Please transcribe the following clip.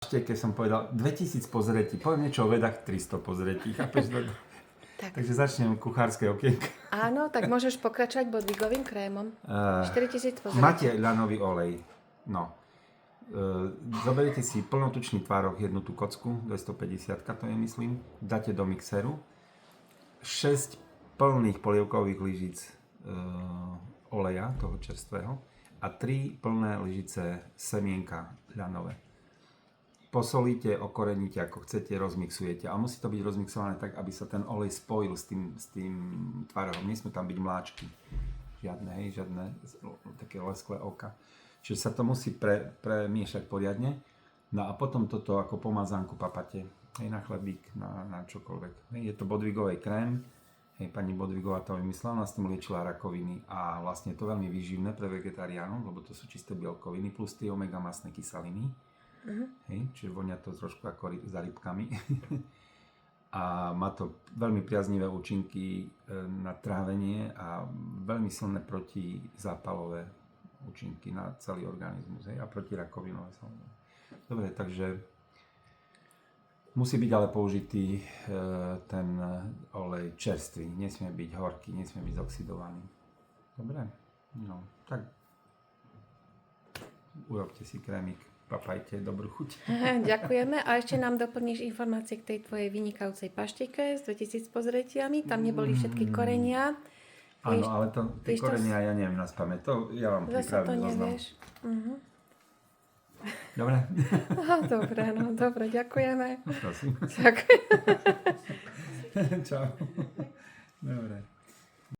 Keď som povedal 2000 pozretí, poviem niečo o vedách 300 pozretí, chápeš? Tak. Takže začnem kuchárske okienko. Áno, tak môžeš pokračovať bodvigovým krémom. 4000 pozretí. Máte ľanový olej. No. Zoberiete si plnotučný tvárok, jednu tú kocku, 250 to je myslím, dáte do mixéru 6 plných polievkových lyžic oleja, toho čerstvého, a 3 plné lyžice semienka ľanové. Posolíte, okoreníte, ako chcete, rozmixujete. Ale musí to byť rozmixované tak, aby sa ten olej spojil s tým tvarogom. Nesmú tam byť mláčky. Žiadne také lesklé oka. Čiže sa to musí premiešať poriadne. No a potom toto ako pomazánku papate. Na chlebík, na čokoľvek. Je to bodvigový krém. Pani Bodvigová to vymyslela, ona s tým liečila rakoviny. A vlastne je to veľmi výživné pre vegetariánov, lebo to sú čisté bielkoviny plus tie omega masné kyseliny. Čiže vonia to trošku ako za rybkami. A má to veľmi priaznivé účinky na trávenie a veľmi silné protizápalové účinky na celý organizmus, a protirakovinové samozrejme. Dobre, takže musí byť ale použitý ten olej čerstvý, nesmie byť horký, nesmie byť zoxidovaný. Dobre? No, tak urobte si krémik, papajte, dobrú chuť. Ďakujeme. A ešte nám doplníš informácie k tej tvojej vynikajúcej paštike s 2000 pozretiami. Tam neboli všetky korenia. Áno, ale tie korenia ja neviem na spamäť. To ja vám pripravím zoznam. Dobre? Dobre, ďakujeme. Prosím. Ďakujem. Čau. Dobre.